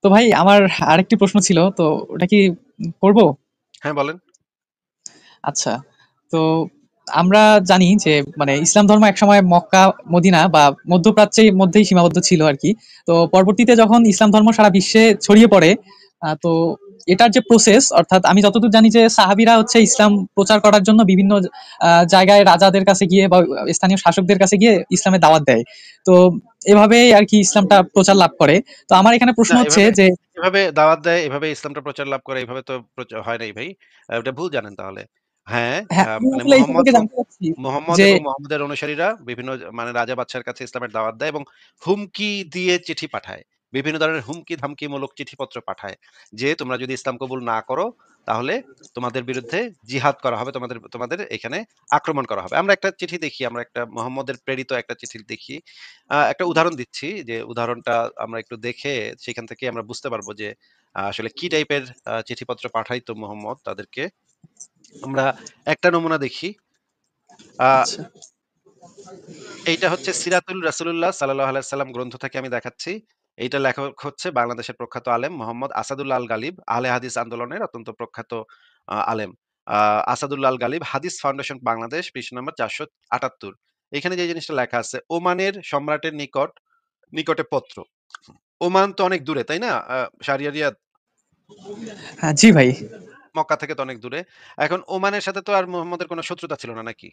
তো ভাই আমার আরেকটি প্রশ্ন ছিল, তো ওটা কি করব? হ্যাঁ, বলেন। আচ্ছা, তো আমরা জানি যে মানে ইসলাম ধর্ম একসময় মক্কা, মদিনা বা মধ্যপ্রাচ্যের মধ্যেই সীমাবদ্ধ ছিল আর কি। তো পরবর্তীতে যখন ইসলাম ধর্ম সারা বিশ্বে ছড়িয়ে পড়ে, তো এটার যে প্রসেস, অর্থাৎ আমি যতদূর জানি যে সাহাবীরা হচ্ছে ইসলাম প্রচার করার জন্য বিভিন্ন জায়গায় রাজাদের কাছে গিয়ে বা স্থানীয় শাসকদের কাছে গিয়ে ইসলামের দাওয়াত দেয়। তো এভাবেই আর কি ইসলামটা প্রচার লাভ করে। তো আমার এখানে প্রশ্ন না, হচ্ছে এভাবে যে এভাবে দাওয়াত দেয়, এভাবে ইসলামটা প্রচার লাভ করে, এভাবে তো হয় নাই ভাই। এটা ভুল জানেন তাহলে। হ্যাঁ, হ্যাঁ, আমি মানে আসলে এই সম্পর্কে জানতে চাচ্ছি মোহাম্মদ যে এবং মোহাম্মদের অনুসারীরা বিভিন্ন মানে রাজা বাদশার কাছে ইসলামের দাওয়াত দেয় এবং হুমকি দিয়ে চিঠি পাঠায়। বিভিন্ন ধরনের হুমকি-ধামকিমূলক চিঠিপত্র পাঠায়। যে তোমরা যদি ইসলাম কবুল না করো, তাহলে তোমাদের বিরুদ্ধে জিহাদ করা হবে। তোমাদের তোমাদের এখানে আক্রমণ করা হবে। আমরা একটা চিঠি দেখি, আমরা একটা মোহাম্মদের প্রেরিত একটা চিঠি দেখি। একটা উদাহরণ দিচ্ছি, যে উদাহরণটা আমরা একটু দেখে সেখান থেকে আমরা বুঝতে পারবো যে আসলে কি টাইপের চিঠিপত্র পাঠাইতো মোহাম্মদ তাদেরকে। আমরা একটা নমুনা দেখি। আ আচ্ছা, এইটা হচ্ছে সিরাতুল রাসূলুল্লাহ সাল্লাল্লাহু আলাইহি সাল্লাম গ্রন্থ থেকে আমি দেখাচ্ছি। এইটার লেখক হচ্ছে বাংলাদেশের প্রখ্যাত আলেম মোহাম্মদ আসাদুল্লাহ আল গালিব, আহলে হাদিস আন্দোলনের অত্যন্ত প্রখ্যাত আলেম। আ আসাদুল্লাহ আল গালিব, হাদিস ফাউন্ডেশন বাংলাদেশ, পৃষ্ঠা নম্বর ৪৭৮। এখানে যে জিনিসটা লেখা আছে, ওমানের সম্রাটের নিকটে পত্র। ওমান তো অনেক দূরে, তাই না? শাহরিয়ার রিয়াদ, হ্যাঁ, জি ভাই। মক্কা থেকে তো অনেক দূরে। এখন ওমানের সাথে তো আর মুহাম্মদের কোনো শত্রুতা ছিল না নাকি?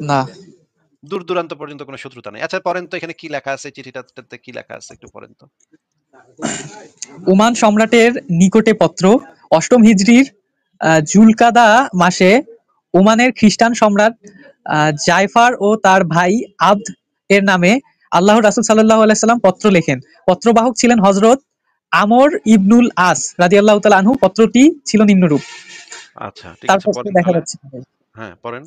না, দূর-দূরান্ত পর্যন্ত কোনো শত্রুতা নেই। আচ্ছা, পড়েন তো এখানে কি লেখা আছে, চিঠিটাতে কি লেখা আছে একটু পড়েন তো। ওমান সম্রাটের নিকটে পত্র, অষ্টম হিজরির জুলকাদা মাসে ওমানের খ্রিস্টান সম্রাট জায়ফার ও তার ভাই আবদ এর নামে আল্লাহর রাসূল সাল্লাল্লাহু আলাইহি সাল্লাম পত্র লেখেন। পত্রবাহক ছিলেন হযরত আমর ইবনুল আস রাদিয়াল্লাহু তাআলা আনহু। পত্রটি ছিল নিম্নরূপ। আচ্ছা, ঠিক আছে, তারপর তো পড়েন দেখা তাহলে। যাচ্ছে না ভাই। হ্যাঁ, পড়েন।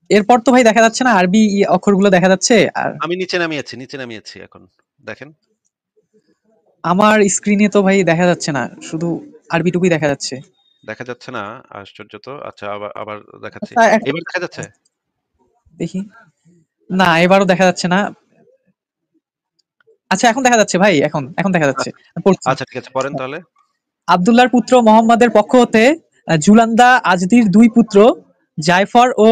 এরপর তো ভাই দেখা যাচ্ছে না, আরবি অক্ষরগুলো দেখা যাচ্ছে। আর আমি নিচে নামিয়েছি এখন। দেখেন। আমার স্ক্রিনে তো ভাই দেখা যাচ্ছে না, শুধু আরবিটুকুই দেখা যাচ্ছে। দেখা যাচ্ছে না? আশ্চর্য তো। আচ্ছা, আবার আবার দেখাচ্ছি। আচ্ছা, এবার দেখা যাচ্ছে? দেখি। না, এবারও দেখা যাচ্ছে না। আচ্ছা, এখন দেখা যাচ্ছে ভাই, এখন এখন দেখা যাচ্ছে। আচ্ছা, আমি পড়ছি। আচ্ছা, ঠিক আছে, পড়েন তাহলে। আব্দুল্লাহর পুত্র মোহাম্মদের পক্ষ হতে জুলান্দা আজদির দুই পুত্র জায়ফর ও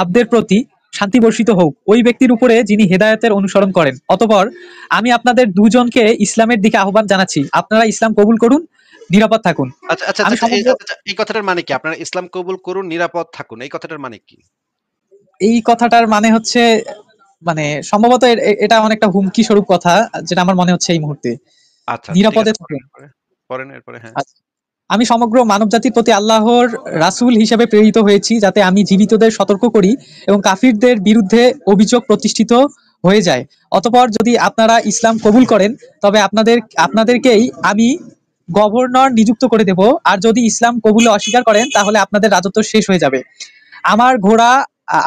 আবদের প্রতি শান্তি বর্ষিত হোক, ওই ব্যক্তির উপরে যিনি হেদায়েতের অনুসরণ করেন। অতঃপর আমি আপনাদের দুজনকে ইসলামের দিকে আহ্বান জানাচ্ছি, আপনারা ইসলাম কবুল করুন, নিরাপদ থাকুন। আচ্ছা, আচ্ছা, আমি আচ্ছা, সমগ্র আচ্ছা, এই কথাটার মানে কি? আপনারা ইসলাম কবুল করুন, নিরাপদ থাকুন। এই কথাটার মানে কি? এই কথাটার মানে হচ্ছে, মানে সম্ভবত এটা অনেকটা হুমকি স্বরূপ কথা, যেটা আমার মনে হচ্ছে এই মুহূর্তে। আচ্ছা, আচ্ছা, ঠিক নিরাপদে আছে। পড়েন থাকুন। এরপরে। পড়েন এরপরে, হ্যাঁ। আচ্ছা। আমি সমগ্র মানবজাতির প্রতি আল্লাহর রাসূল হিসেবে প্রেরিত হয়েছি, যাতে আমি জীবিতদের সতর্ক করি এবং কাফিরদের বিরুদ্ধে অভিযোগ প্রতিষ্ঠিত হয়ে যায়। অতঃপর যদি আপনারা ইসলাম কবুল করেন, তবে আপনাদেরকেই আমি গভর্নর নিযুক্ত করে দেব। আর যদি ইসলাম কবুলে অস্বীকার করেন, তাহলে আপনাদের রাজত্ব শেষ হয়ে যাবে। আমার ঘোড়া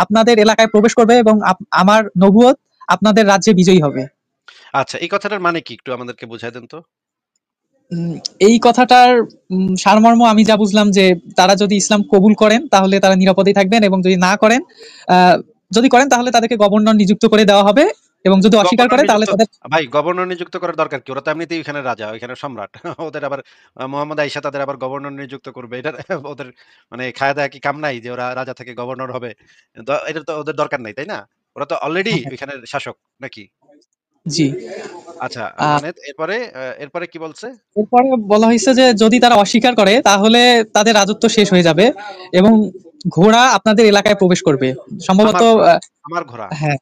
আপনাদের এলাকায় প্রবেশ করবে এবং আমার নবুয়ত আপনাদের রাজ্যে বিজয়ী হবে। আচ্ছা, এই কথাটার মানে কি? একটু আমাদেরকে বুঝায় দেন তো। উম, এই কথাটার সারমর্ম আমি যা বুঝলাম যে তারা যদি ইসলাম কবুল করেন তাহলে তারা নিরাপদেই থাকবেন, এবং যদি না করেন, আহ, যদি করেন তাহলে তাদেরকে গভর্নর নিযুক্ত করে দেওয়া হবে, এবং যদি অস্বীকার গভর্নর করে তাহলে নিযুক্ত তাদের ভাই, গভর্নর নিযুক্ত করার দরকার কি? ওরা তো এমনিতেই ওইখানে রাজা, ওইখানে সম্রাট। ওদের আবার মোহাম্মদ আইসা তাদের আবার গভর্নর নিযুক্ত করবে। এটার ওদের মানে খায়া দেয়া কি কাম নাই যে ওরা রাজা থেকে গভর্নর হবে? এটা তো ওদের দরকার নাই, তাই না? ওরা তো অলরেডি হ্যাঁ, ওইখানের শাসক, নাকি? জি। আচ্ছা, আহ, মানে এরপরে কি বলছে? এরপরে বলা হয়েছে যে যদি তারা অস্বীকার করে তাহলে তাদের রাজত্ব শেষ হয়ে যাবে, এবং ঘোড়া আপনাদের এলাকায় প্রবেশ করবে সম্ভবত। আমার ঘোড়া, আমার ঘোড়া। হ্যাঁ,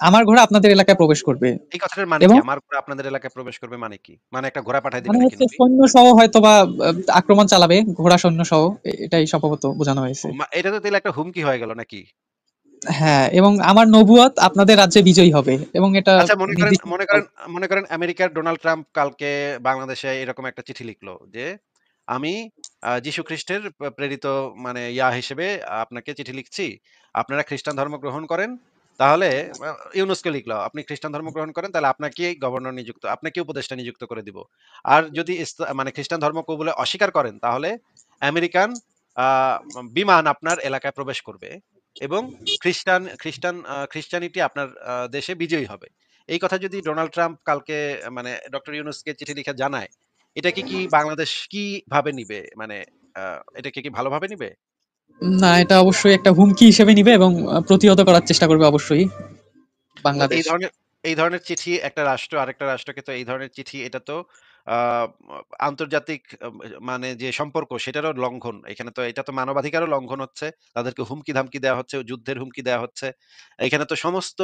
আমার ঘোড়া আপনাদের এলাকায় প্রবেশ করবে। এই কথাটার মানে কি? এবং আমার ঘোড়া আপনাদের এলাকায় প্রবেশ করবে মানে কি? মানে একটা ঘোড়া পাঠায় দিবে মানে নাকি হচ্ছে নবী? সৈন্য সহ হয়তো বা আক্রমণ চালাবে, ঘোড়া সৈন্য সহ। এটাই সম্ভবত বোঝানো হয়েছে। এটা তো তাহলে একটা হুমকি হয়ে গেল নাকি? হ্যাঁ, এবং আমার নবুয়ত আপনাদের রাজ্যে বিজয়ী হবে, এবং এটা আচ্ছা, মনে করেন নির্দিষ্ট। মনে করেন মনে করেন আমেরিকার ডোনাল্ড ট্রাম্প কালকে বাংলাদেশে এরকম একটা চিঠি লিখলো যে, "আমি যীশু খ্রিস্টের প্রেরিত মানে হিসেবে আপনাকে চিঠি লিখছি। আপনারা খ্রিস্টান ধর্ম গ্রহণ করেন। তাহলে" আ ইউনুসকে লিখলো, "আপনি খ্রিস্টান ধর্ম গ্রহণ করেন, তাহলে আপনাকে উপদেষ্টা নিযুক্ত করে দিব। আর যদি মানে খ্রিস্টান ধর্ম কবুলে অস্বীকার করেন, তাহলে আমেরিকান আ বিমান আপনার এলাকায় প্রবেশ করবে এবং খ্রিস্টানিটি আপনার দেশে বিজয়ী হবে।" এই কথা যদি ডোনাল্ড ট্রাম্প কালকে মানে ডক্টর ইউনূসকে চিঠি লিখে জানায়, এটাকে কি বাংলাদেশ কিভাবে নিবে? মানে এটাকে কি ভালোভাবে নিবে? না, এটা অবশ্যই একটা হুমকি হিসেবে নিবে এবং প্রতিহত করার চেষ্টা করবে অবশ্যই তো বাংলাদেশ। এই ধরনের চিঠি একটা রাষ্ট্র আরেকটা রাষ্ট্রকে, তো এই ধরনের চিঠি এটা তো আ আন্তর্জাতিক মানে যে সম্পর্ক সেটারও লঙ্ঘন। এখানে তো এটা তো মানবাধিকারও লঙ্ঘন হচ্ছে। তাদেরকে হুমকি-ধামকি দেওয়া হচ্ছে, যুদ্ধের হুমকি দেওয়া হচ্ছে। এখানে তো সমস্ত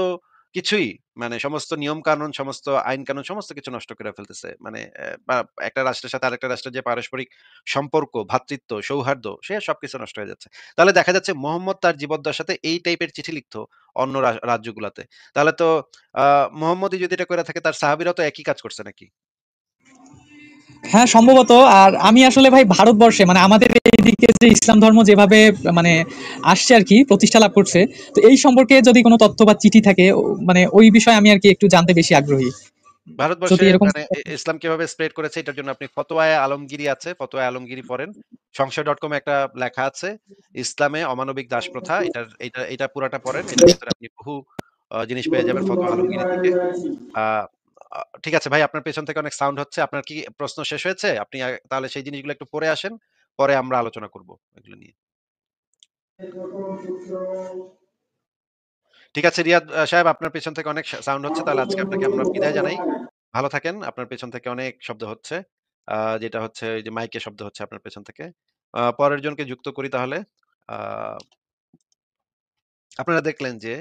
কিছুই মানে সমস্ত নিয়ম-কানুন, সমস্ত আইন-কানুন সমস্ত কিছু নষ্ট করে ফেলতেছে। মানে বা একটা রাষ্ট্রের সাথে আরেকটা রাষ্ট্রের যে পারস্পরিক সম্পর্ক, ভ্রাতৃত্ব, সৌহার্দ্য সে সবকিছু নষ্ট হয়ে যাচ্ছে। তাহলে দেখা যাচ্ছে মোহাম্মদ তার জীবদ্দশাতে এই টাইপের চিঠি লিখতো অন্য রাজ্যগুলাতে। তাহলে তো আ মোহাম্মদই যদি এটা কইরা থাকে তার সাহাবীরাও তো একই কাজ করছে নাকি? হ্যাঁ, সম্ভবত। আর আমি আসলে ভাই ভারতবর্ষে মানে আমাদের এইদিকে যে ইসলাম ধর্ম যেভাবে মানে আসছে আর কি, প্রতিষ্ঠা লাভ করছে, তো এই সম্পর্কে যদি কোনো তথ্য বা চিঠি থাকে মানে ওই বিষয়ে আমি আর কি একটু জানতে বেশি আগ্রহী। যদি ভারতবর্ষে এরকম মানে ইসলাম কিভাবে স্প্রেড করেছে এটার জন্য আপনি ফতোয়ায়ে আলমগীরি আছে, ফতোয়ায়ে আলমগীরি পড়েন। সংশয়.com এ একটা লেখা আছে, ইসলামে অমানবিক দাসপ্রথা। এটা পুরাটা পড়েন। এটার ভেতরে আপনি বহু জিনিস পেয়ে যাবেন ফতোয়া আলমগীরি থেকে। আ আ ঠিক আছে ভাই, আপনার পেছন থেকে অনেক সাউন্ড হচ্ছে। আপনার কি প্রশ্ন শেষ হয়েছে? আপনি তাহলে সেই জিনিসগুলো একটু পড়ে আসেন। পরে আমরা আলোচনা করব এগুলো নিয়ে। ঠিক আছে রিয়াদ সাহেব, আপনার পেছন থেকে অনেক সাউন্ড হচ্ছে। তাহলে আজকে আপনাকে আমরা বিদায় জানাই। ভালো থাকেন। আপনার পেছন থেকে অনেক শব্দ হচ্ছে। যেটা হচ্ছে ওই যে মাইকের শব্দ হচ্ছে আপনার পেছন থেকে। পরের জনকে যুক্ত করি তাহলে। আ আপনারা দেখলেন যে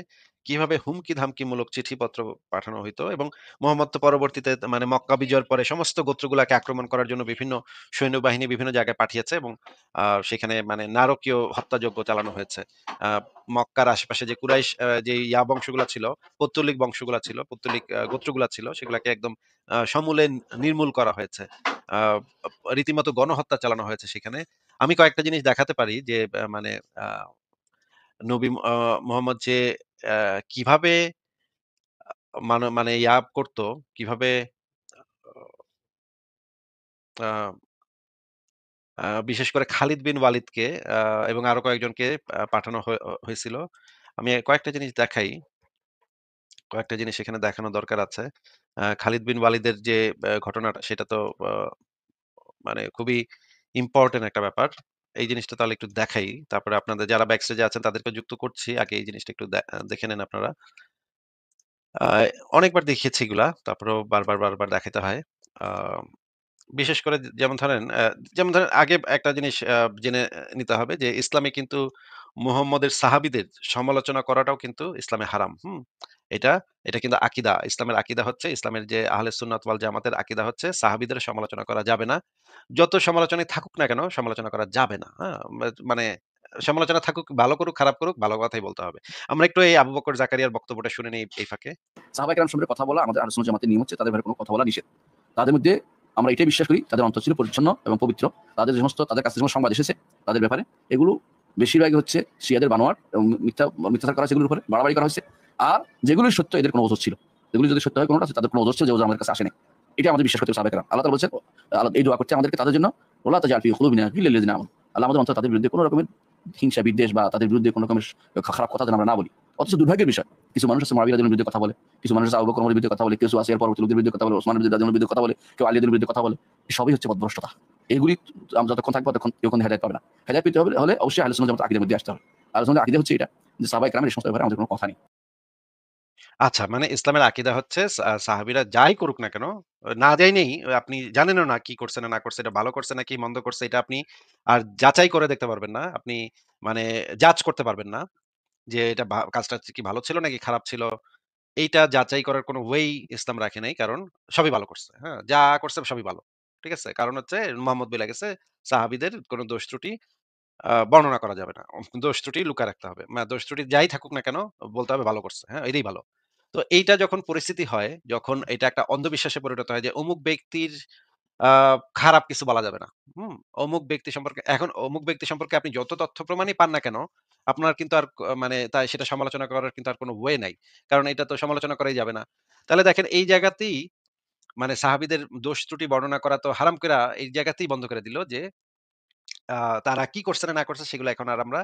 কিভাবে হুমকি-ধামকিমূলক চিঠিপত্র পাঠানো হইতো এবং মোহাম্মদ তো পরবর্তীতে মানে মক্কা বিজয়ের পরে সমস্ত গোত্রগুলাকে আক্রমণ করার জন্য বিভিন্ন সৈন্যবাহিনী বিভিন্ন জায়গায় পাঠিয়েছে এবং সেখানে মানে নারকীয় হত্যাযজ্ঞ চালানো হয়েছে। আ মক্কার আশেপাশে যে কুরাইশ যে বংশগুলা ছিল, পৌত্তলিক বংশগুলা ছিল, পৌত্তলিক গোত্রগুলা ছিল সেগুলাকে একদম সমূলে নির্মূল করা হয়েছে। আ রীতিমতো গণহত্যা চালানো হয়েছে সেখানে। আমি কয়েকটা জিনিস দেখাতে পারি যে মানে আ নবী মোহাম্মদ যে আ কিভাবে মানে করত, কিভাবে আ বিশেষ করে খালিদ বিন ওয়ালিদকে আ এবং আরো কয়েকজনকে পাঠানো হয়েছিল। আমি কয়েকটা জিনিস দেখাই। কয়েকটা জিনিস এখানে দেখানো দরকার আছে। খালিদ বিন ওয়ালিদের যে ঘটনাটা সেটা তো আ মানে খুবই ইম্পোর্টেন্ট একটা ব্যাপার। এই জিনিসটা তাহলে একটু দেখাই। তারপরে আপনাদের যারা ব্যাক স্টেজে আছেন তাদেরকে যুক্ত করছি। আগে এই জিনিসটা একটু দেখে নেন আপনারা। আ অনেকবার দেখিয়েছি এগুলা। তারপরেও বারবার দেখাইতে হয়। আ বিশেষ করে যেমন ধরেন আগে একটা জিনিস জেনে নিতে হবে যে ইসলামে কিন্তু মুহাম্মদের সাহাবীদের সমালোচনা করাটাও কিন্তু ইসলামে হারাম। হুম? এটা এটা কিন্তু আকীদা। ইসলামের আকীদা হচ্ছে ইসলামের যে আহলে সুন্নাত ওয়াল জামাতের আকীদা হচ্ছে সাহাবীদের সমালোচনা করা যাবে না। যত সমালোচনাই থাকুক না কেন সমালোচনা করা যাবে না। হ্যাঁ? মানে সমালোচনা থাকুক, ভালো করুক, খারাপ করুক, ভালো কথাই বলতে হবে। আমরা একটু এই আবু বকর জাকারিয়ার বক্তব্যটা শুনে নেই এই ফাঁকে। সাহাবায়ে কেরাম সম্পর্কে কথা বলা আমাদের আহলে সুন্নাত জামাতের নিয়ম হচ্ছে তাদের ব্যাপারে কোনো কথা বলা নিষেধ। তাদের মধ্যে আমরা এটাই বিশ্বাস করি তাদের অন্তর ছিল পরিচ্ছন্ন এবং পবিত্র। তাদের কাছে যে সমস্ত সংবাদ এসেছে তাদের ব্যাপারে এগুলো বেশিরভাগই হচ্ছে শিয়াদের বানোয়াট এবং মিথ্যাচার করা হয়েছে এগুলোর উপরে বাড়াবাড়ি করা হয়েছে। আর যেগুলো সত্য এদের কোনো ওজর ছিল। এগুলো যদি সত্য হয় কোনোটা তাদের কোনো ওজর ছিল যে ওজর আমাদের কাছে আসে নাই। এটা আমাদের বিশ্বাস করতে হবে সাহাবায়ে কেরাম। আল্লাহ তাআলা বলছেন আল্লাহ এই দোয়া করছে আমাদেরকে তাদের জন্য ওয়ালা তাজআল ফি কুলুবিনা গিল্লাল লিযিনা আমানু। আল্লাহ আমাদের অন্তরে তাদের বিরুদ্ধে কোনো রকমের হিংসা বিদ্বেষ বা তাদের বিরুদ্ধে কোনো রকমের খারাপ কথা যেন আমরা না বলি। অথচ দুর্ভাগ্যের বিষয় কিছু মানুষ আছে মুআবিয়া রাদিয়াল্লাহু বিরুদ্ধে কথা বলে, কিছু মানুষ আছে আবু বকর ওমরের বিরুদ্ধে কথা বলে, কিছু আছে এর পরবর্তী লোকদের বিরুদ্ধে কথা বলে, ওসমান রাদিয়াল্লাহু বিরুদ্ধে কথা বলে, কেউ আলী রাদিয়াল্লাহু বিরুদ্ধে কথা বলে। এই সবই হচ্ছে পথভ্রষ্টতা। এগুলি আমরা যতক্ষণ থাকবো ততক্ষণ কেউ কোনো হেদায়েত পাবে না। হেদায়েত পেতে হলে অবশ্যই আহলে সুন্নাত জামাতের আকীদার মধ্যে আসতে হবে। আহলে সুন্নাতের আকীদা হচ্ছে এটা যে সাহাবায়ে কেরামের এই সমস্ত ব্যাপারে আমাদের কোনো কথা নেই। আচ্ছা, মানে ইসলামের আকীদা হচ্ছে সাহাবীরা যাই করুক না কেন, না যাইনেই আপনি জানেনও না কি করছে না করছে, এটা ভালো করছে নাকি মন্দ করছে এটা আপনি আর যাচাই করে দেখতে পারবেন না। আপনি মানে জাজ করতে পারবেন না যে এটা কাজটা কি ভালো ছিল নাকি খারাপ ছিল। এইটা যাচাই করার কোনো ওয়েই ইসলাম রাখে নাই। কারণ সবই ভালো করছে। হ্যাঁ? যা করছে সবই ভালো। ঠিক আছে? কারণ হচ্ছে মুহাম্মদ বইলা গেছে সাহাবীদের কোনো দোষ ত্রুটি বর্ণনা করা যাবে না। দোষ ত্রুটি লুকায় রাখতে হবে। দোষ ত্রুটি যাই থাকুক না কেন বলতে হবে ভালো করছে। হ্যাঁ? এটাই ভালো। তো এইটা যখন পরিস্থিতি হয়, যখন এটা একটা অন্ধবিশ্বাসে পরিণত হয় যে অমুক ব্যক্তির আ খারাপ কিছু বলা যাবে না। হুম? অমুক ব্যক্তি সম্পর্কে আপনি যত তথ্য প্রমাণই পান না কেন, আপনার কিন্তু আর মানে তাই সেটা সমালোচনা করার কিন্তু আর কোনো ওয়ে নাই। কারণ এটা তো সমালোচনা করাই যাবে না। তাহলে দেখেন এই জায়গাতেই মানে সাহাবীদের দোষ ত্রুটি বর্ণনা করা তো হারাম কইরা এই জায়গাতেই বন্ধ করে দিল যে আ তারা কি করছে না করছে সেগুলো এখন আর আমরা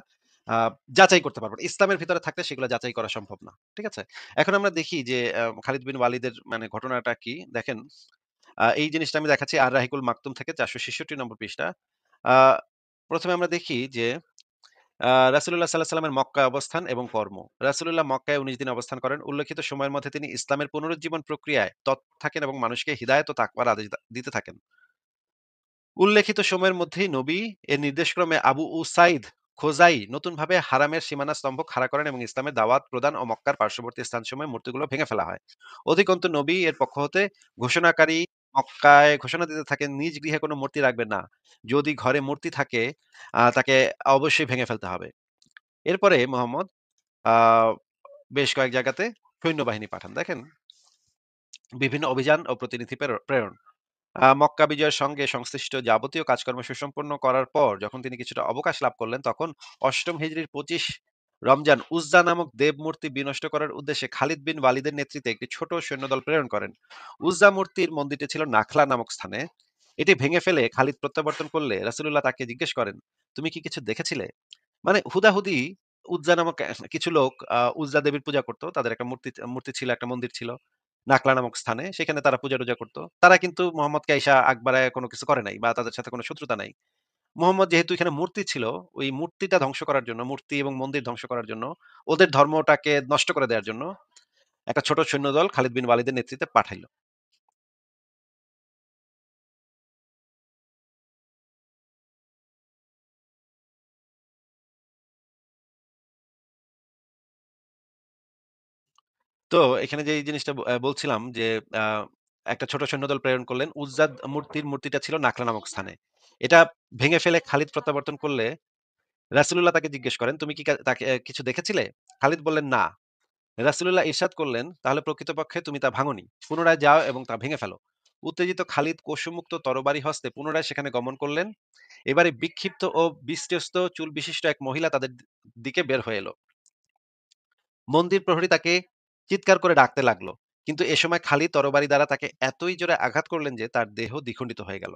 আ যাচাই করতে পারব না। ইসলামের ভিতরে থাকলে সেগুলো যাচাই করা সম্ভব না। ঠিক আছে? এখন আমরা দেখি যে খালিদ বিন ওয়ালিদের মানে ঘটনাটা কি? দেখেন, এই জিনিসটা আমি দেখাচ্ছি আর-রাহিকুল মাকতুম থেকে ৪৬৬ নম্বর পৃষ্ঠা। আ ১ম এ আমরা দেখি যে রাসূলুল্লাহ সাল্লাল্লাহু আলাইহি ওয়াসাল্লামের মক্কায় অবস্থান এবং কর্ম। রাসূলুল্লাহ মক্কায় ১৯ দিন অবস্থান করেন। উল্লেখিত সময়ের মধ্যে তিনি ইসলামের পুনরুজ্জীবন প্রক্রিয়ায় তৎপর থাকেন এবং মানুষকে হিদায়াত ও তাকওয়ার আদেশ দিতে থাকেন। উল্লেখিত সময়ের মধ্যেই নবী এর নির্দেশক্রমে আবু উসাইদ খোজাই নতুনভাবে হারামের সীমানা স্তম্ভ খাড়া করেন এবং ইসলামের দাওয়াত প্রদান ও মক্কার পার্শ্ববর্তী স্থানসমূহে মূর্তিগুলো ভেঙে ফেলা হয়। অধিকন্তু নবী এর পক্ষ হতে ঘোষণাকারী মক্কায় ঘোষণা দিতে থাকেন, নিজ গৃহে কোনো মূর্তি রাখবেন না। যদি ঘরে মূর্তি থাকে তাকে অবশ্যই ভেঙে ফেলতে হবে। এরপরে মুহাম্মদ আ বেশ কয়েক জায়গাতে সৈন্যবাহিনী পাঠান। দেখেন, বিভিন্ন অভিযান ও প্রতিনিধি প্রেরণ। মক্কা বিজয়ের সঙ্গে সংশ্লিষ্ট যাবতীয় কাজকর্ম সুসম্পন্ন করার পর যখন তিনি কিছুটা অবকাশ লাভ করলেন, তখন অষ্টম হিজরির ২৫ রমজান উজ্জা নামক দেবমূর্তি বিনষ্ট করার উদ্দেশ্যে খালিদ বিন ওয়ালিদের নেতৃত্বে একটি ছোট সৈন্যদল প্রেরণ করেন। উজ্জা মূর্তির মন্দিরটি ছিল নাখলা নামক স্থানে। এটি ভেঙে ফেলে খালিদ প্রত্যাবর্তন করলে রাসূলুল্লাহ তাকে জিজ্ঞেস করেন, তুমি কি কিছু দেখেছিলে? মানে হুদাহুদি উজ্জা নামক কিছু লোক উজ্জা দেবীর পূজা করত। তাদের একটা মূর্তি মূর্তি ছিল, একটা মন্দির ছিল নাকলা নামক স্থানে। সেখানে তারা পূজা-টুজা করত। তারা কিন্তু মুহাম্মদকে আইসা আগ বাড়ায় কোন কিছু করে নাই বা তাদের সাথে কোন শত্রুতা নাই। মুহাম্মদ যেহেতু এখানে মূর্তি ছিল, ওই মূর্তিটা ধ্বংস করার জন্য, মূর্তি এবং মন্দির ধ্বংস করার জন্য, ওদের ধর্মটাকে নষ্ট করে দেওয়ার জন্য একটা ছোট সৈন্যদল খালিদ বিন ওয়ালিদের নেতৃত্বে পাঠাইল। তো এখানে যে এই জিনিসটা বলছিলাম যে আ একটা ছোট সৈন্যদল প্রেরণ করলেন। উজ্জাদ মূর্তিটা ছিল নাখলা নামক স্থানে। এটা ভেঙে ফেলে খালিদ প্রত্যাবর্তন করলে রাসূলুল্লাহ তাকে জিজ্ঞেস করেন, "তুমি কি তাকে কিছু দেখেছিলে?" খালিদ বললেন, "না।" রাসূলুল্লাহ ইরশাদ করলেন, "তাহলে প্রকৃতপক্ষে তুমি তা ভাঙোনি। পুনরায় যাও এবং তা ভেঙে ফেলো।" উত্তেজিত খালিদ কসুমুক্ত তরবারি হস্তে পুনরায় সেখানে গমন করলেন। এবারে বিক্ষিপ্ত ও বিষ্টস্ত চুল বিশিষ্ট এক মহিলা তাদের দিকে বের হয়ে এলো। মন্দির প্রহরী তাকে চিৎকার করে ডাকতে লাগলো। কিন্তু এ সময় খালিদ তরবারি দ্বারা তাকে এতই জোরে আঘাত করলেন যে তার দেহ দ্বিখণ্ডিত হয়ে গেল।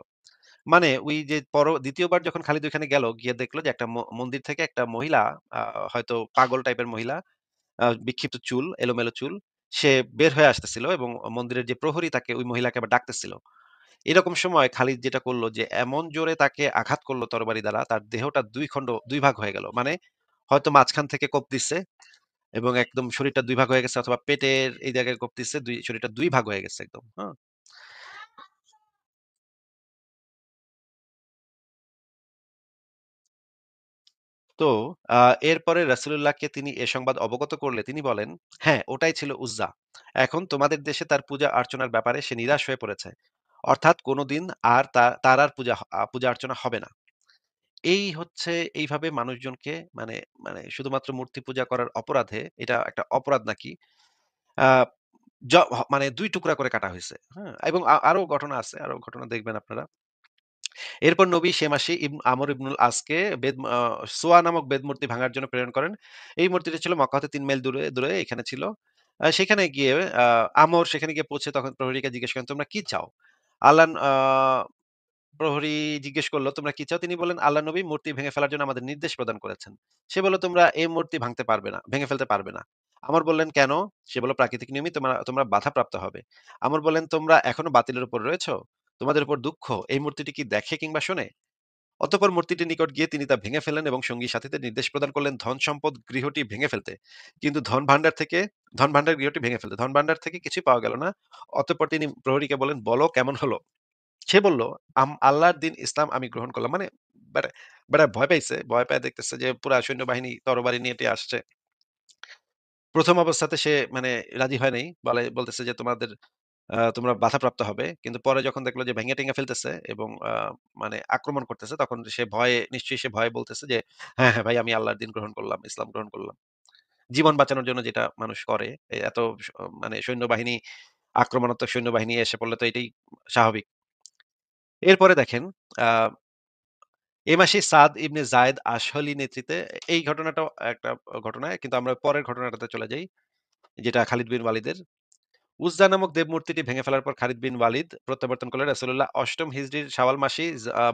মানে ওই যে ২য় বার যখন খালিদ ওইখানে গেল, গিয়ে দেখলো যে একটা মন্দির থেকে একটা মহিলা, আ হয়তো পাগল টাইপের মহিলা, বিক্ষিপ্ত চুল, এলোমেলো চুল, সে বের হয়ে আসতেছিল এবং মন্দিরের যে প্রহরী তাকে ওই মহিলাকে আবার ডাকতেছিল। এরকম সময় খালিদ যেটা করলো যে এমন জোরে তাকে আঘাত করলো তরবারি দ্বারা, তার দেহটা ২ ভাগ হয়ে গেল। মানে হয়তো মাঝখান থেকে কোপ দিচ্ছে এবং একদম শরীরটা ২ ভাগ হয়ে গেছে, অথবা পেটের এই জায়গায় কোপ দিচ্ছে, শরীরটা ২ ভাগ হয়ে গেছে একদম। হ্যাঁ? তো আ এরপরে রাসূলুল্লাহকে তিনি এ সংবাদ অবগত করলে তিনি বলেন, "হ্যাঁ, ওটাই ছিল উজ্জা। এখন তোমাদের দেশে তার পূজা অর্চনার ব্যাপারে সে নিরাশ হয়ে পড়েছে। অর্থাৎ কোনদিন আর তার আর পূজা অর্চনা হবে না।" এই হচ্ছে, এইভাবে মানুষজনকে মানে মানে শুধুমাত্র মূর্তি পূজা করার অপরাধে, এটা একটা অপরাধ নাকি আ মানে ২ টুকরা করে কাটা হইছে। হ্যাঁ? এবং আরো ঘটনা আছে। আরো ঘটনা দেখবেন আপনারা। এরপর নবী সে মাসে আমর ইবনুল আসকে সোয়া নামক বেদমূর্তি ভাঙার জন্য প্রেরণ করেন। এই মূর্তিটি ছিল মক্কা হতে ৩ মাইল দূরে এখানে ছিল। সেখানে গিয়ে আ আমর সেখানে গিয়ে পৌঁছে তখন প্রহরীকে জিজ্ঞেস করেন, "তোমরা কি চাও?" আল্লাহ প্রহরী জিজ্ঞেস করল, "তোমরা কি চাও?" তিনি বললেন, "আল্লাহ নবী মূর্তি ভেঙে ফেলার জন্য আমাদের নির্দেশ প্রদান করেছেন।" সে বলল, "তোমরা এই মূর্তি ভাঙতে পারবে না, ভেঙে ফেলতে পারবে না।" আমর বললেন, "কেন?" সে বলল, "প্রাকৃতিক নিয়মই তোমরা তোমরা বাধাপ্রাপ্ত হবে।" আমর বললেন, "তোমরা এখনো বাতিলের উপর রয়েছ? তোমাদের উপর দুঃখ। এই মূর্তিটি কি দেখে কিংবা শোনে?" অতঃপর মূর্তিটির নিকট গিয়ে তিনি তা ভেঙে ফেললেন এবং সঙ্গী সাথীদের নির্দেশ প্রদান করলেন ধন সম্পদ গৃহটি ভেঙে ফেলতে। কিন্তু ধন ভাণ্ডার গৃহটি ভেঙে ফেলতে। ধন ভাণ্ডার থেকে কিছুই পাওয়া গেল না। অতঃপর তিনি প্রহরীকে বললেন, "বলো কেমন হলো?" সে বলল, আল্লাহর দিন ইসলাম আমি গ্রহণ করলাম।" মানে বেটা বেটা ভয় পাইছে। ভয় পায় দেখতেছে যে পুরা সৈন্যবাহিনী তরবারি নিয়ে আসছে। ১ম অবস্থাতে সে মানে রাজি হয় নাই। বলতেছে যে তোমরা বাধাপ্রাপ্ত হবে। কিন্তু পরে যখন দেখলো যে ভেঙে-টেঙে ফেলতেছে এবং মানে আক্রমণ করতেছে, তখন নিশ্চয়ই সে ভয়ে বলতেছে যে, "হ্যাঁ, হ্যাঁ ভাই, আমি আল্লাহর দিন গ্রহণ করলাম, ইসলাম গ্রহণ করলাম।" জীবন বাঁচানোর জন্য যেটা মানুষ করে, এত মানে সৈন্যবাহিনী, আক্রমণাত্মক সৈন্যবাহিনী এসে পড়লে তো এটাই স্বাভাবিক। এরপরে দেখেন, আ এ মাসে সাদ ইবনে যায়েদ আশহলী নেতৃত্বে, এই ঘটনাটাও একটা ঘটনা। কিন্তু আমরা পরের ঘটনাটাতে চলে যাই, যেটা খালিদ বিন ওয়ালিদের। উজদা নামক দেবমূর্তিটি ভেঙে ফেলার পর খালিদ বিন ওয়ালিদ প্রত্যাবর্তন করলে রাসূলুল্লাহ অষ্টম হিজরির শাওয়াল মাসে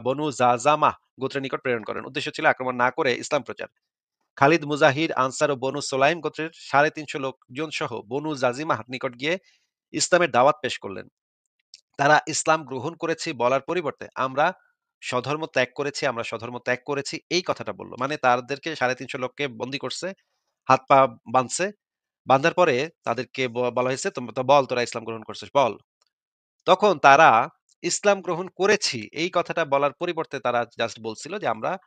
বনু জাজামাহ গোত্রের নিকট প্রেরণ করেন। উদ্দেশ্য ছিল আক্রমণ না করে ইসলাম প্রচার। খালিদ মুজাহির, আনসার ও বনু সোলাইম গোত্রের ৩৫০ লোকজন সহ বনু জাজিমাহ নিকট গিয়ে ইসলামের দাওয়াত পেশ করলেন। তারা ইসলাম গ্রহণ করেছি বলার পরিবর্তে আমরা স্বধর্ম ত্যাগ করেছি, আমরা স্বধর্ম ত্যাগ করেছি এই কথাটা বলল। মানে তাদেরকে ৩৫০ লোককে বন্দী করছে, হাত পা বাঁধছে। বাঁধার পরে তাদেরকে বলা হয়েছে, তো বল তোরা ইসলাম গ্রহণ করছিস বল। তখন তারা ইসলাম গ্রহণ করেছি এই কথাটা বলার পরিবর্তে তারা জাস্ট বলছিল যে আমরা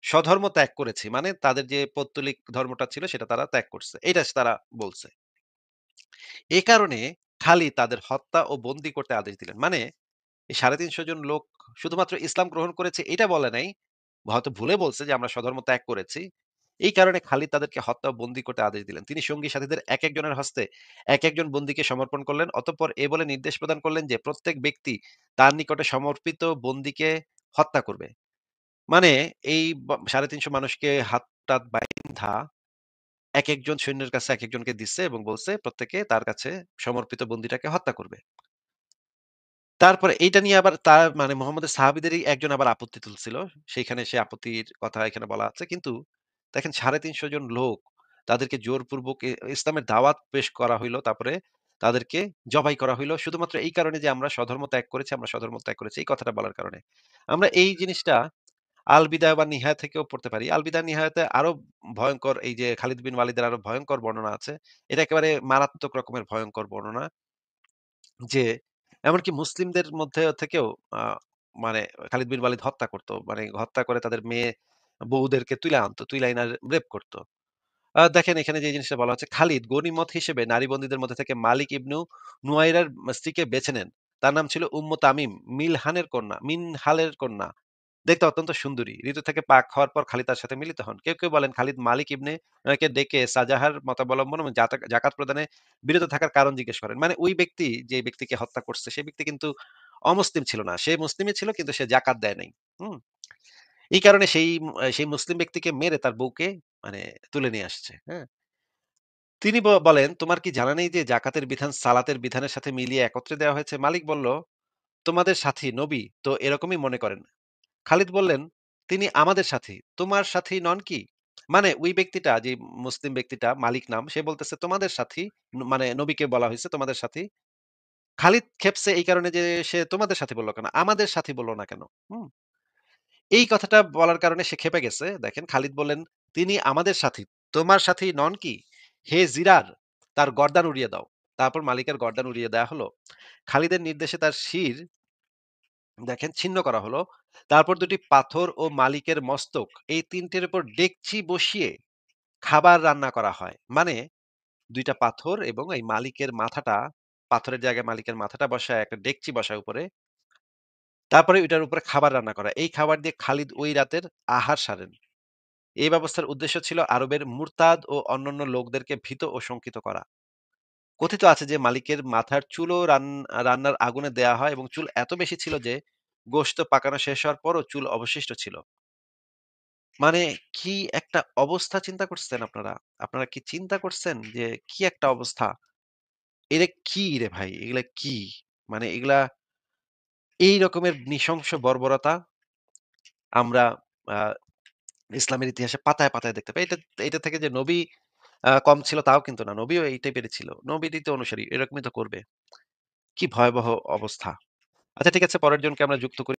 স্বধর্ম ত্যাগ করেছি। মানে তাদের যে পৌত্তলিক ধর্মটা ছিল সেটা তারা ত্যাগ করছে। এটা তারা বলছে। এ কারণে খালিদ তাদের হত্যা ও বন্দী করতে আদেশ দিলেন। মানে এই ৩৫০ জন লোক শুধুমাত্র ইসলাম গ্রহণ করেছে এটা বলে নাই। হয়তো ভুলে বলছে যে আমরা স্বধর্ম ত্যাগ করেছি। এই কারণে খালিদ তাদেরকে হত্যা ও বন্দী করতে আদেশ দিলেন। তিনি সঙ্গী সাথীদের একেকজনের হস্তে একেকজন বন্দীকে সমর্পণ করলেন। অতঃপর এ বলে নির্দেশ প্রদান করলেন যে প্রত্যেক ব্যক্তি তার নিকটে সমর্পিত বন্দীকে হত্যা করবে। মানে এই ৩৫০ মানুষকে হাত-টাত বাইন্ধা একেকজন সৈন্যের কাছে একেকজনকে দিচ্ছে এবং বলছে প্রত্যেকে তার কাছে সমর্পিত বন্দীটাকে হত্যা করবে। তারপরে এইটা নিয়ে আবার তার মানে মুহাম্মদের সাহাবীদেরই একজন আবার আপত্তি তুলছিল। সেইখানে সে আপত্তির কথা এখানে বলা আছে। কিন্তু দেখেন ৩৫০ জন লোক তাদেরকে জোরপূর্বক ইসলামের দাওয়াত পেশ করা হইল। তারপরে তাদেরকে জবাই করা হইল শুধুমাত্র এই কারণে যে আমরা স্বধর্ম ত্যাগ করেছি, আমরা স্বধর্ম ত্যাগ করেছি এই কথাটা বলার কারণে। আমরা এই জিনিসটা আল বিদায়া বা নিহায়া থেকেও পড়তে পারি। আল বিদায়া নিহায়াতে আরো ভয়ংকর এই যে খালিদ বিন ওয়ালিদের আরো ভয়ংকর বর্ণনা আছে। এটা একেবারে মারাত্মক রকমের ভয়ংকর বর্ণনা। যে এমনকি মুসলিমদের মধ্যে থেকেও আ মানে খালিদ বিন ওয়ালিদ হত্যা করত। মানে হত্যা করে তাদের মেয়ে বউদেরকে তুইলা আনতো। তুইলা আইনা রেপ করত। দেখেন এখানে যে জিনিসটা বলা হচ্ছে, খালিদ গনিমত হিসেবে নারী বন্দীদের মধ্যে থেকে মালিক ইবনু নুয়াইরার স্ত্রীকে বেছে নেন। তার নাম ছিল উম্মু তামিম, মিনহালের কন্যা। দেখতে অত্যন্ত সুন্দরী। ঋতু থেকে পাক হওয়ার পর খালিদ তার সাথে মিলিত হন। কেউ কেউ বলেন খালিদ মালিক ইবনে কে ডেকে সাজাহার মতাবলম্বন এবং যাকাত প্রদানে বিরত থাকার কারণ জিজ্ঞেস করেন। মানে ওই ব্যক্তি যে ব্যক্তিকে হত্যা করছে সেই ব্যক্তি কিন্তু অমুসলিম ছিল না। সে মুসলিমই ছিল কিন্তু সে যাকাত দেয় নাই। হুম? এই কারণে সেই মুসলিম ব্যক্তিকে মেরে তার বউকে মানে তুলে নিয়ে আসছে। হ্যাঁ? তিনি বলেন, "তোমার কি জানা নেই যে জাকাতের বিধান সালাতের বিধানের সাথে মিলিয়ে একত্রে দেওয়া হয়েছে?" মালিক বলল, "তোমাদের সাথী নবী তো এরকমই মনে করেন।" খালিদ বললেন, "তিনি আমাদের সাথী। তোমার সাথী নন কি?" মানে ওই ব্যক্তিটা যে মুসলিম ব্যক্তিটা মালিক নাম সে বলতেছে তোমাদের সাথী মানে নবীকে বলা হয়েছে তোমাদের সাথী। খালিদ খেপছে এই কারণে যে সে তোমাদের সাথী বলল কেন? আমাদের সাথী বলল না কেন? হুম? এই কথাটা বলার কারণে সে ক্ষেপে গেছে। দেখেন খালিদ বললেন, "তিনি আমাদের সাথী। তোমার সাথী নন কি? হে জিরার, তার গর্দান উড়িয়ে দাও।" তারপর মালিকের গর্দান উড়িয়ে দেয়া হলো। খালিদের নির্দেশে তার শির দেখেন ছিন্ন করা হলো। তারপর দুটি পাথর ও মালিকের মস্তক এই ৩ টের উপর ডেকচি বসিয়ে খাবার রান্না করা হয়। মানে ২ টা পাথর এবং এই মালিকের মাথাটা পাথরের জায়গায় মালিকের মাথাটা বসায় একটা ডেকচি বসায় উপরে। তারপরে ওইটার উপরে খাবার রান্না করা। এই খাবার দিয়ে খালিদ ওই রাতের আহার সারেন। এই ব্যবস্থার উদ্দেশ্য ছিল আরবের মুরতাদ ও অন্যান্য লোকদেরকে ভীত ও শঙ্কিত করা। কথিত আছে যে মালিকের মাথার চুলও রান্নার আগুনে দেয়া হয় এবং চুল এত বেশি ছিল যে গোশত পাকানো শেষ হওয়ার পরও চুল অবশিষ্ট ছিল। মানে কি একটা অবস্থা চিন্তা করছেন আপনারা? আপনারা কি চিন্তা করছেন যে কি একটা অবস্থা? এরা কি রে ভাই? এগুলা কি? মানে এগুলা এই রকমের নৃশংস বর্বরতা আমরা আ ইসলামের ইতিহাসে পাতায়, পাতায় দেখতে পাই। এটা থেকে যে নবী কম ছিল তাও কিন্তু না। নবীও এই টাইপেরই ছিল। নবীরই তো অনুসারী। এরকমই তো করবে। কি ভয়াবহ অবস্থা। আচ্ছা ঠিক আছে পরের জনকে আমরা যুক্ত করি।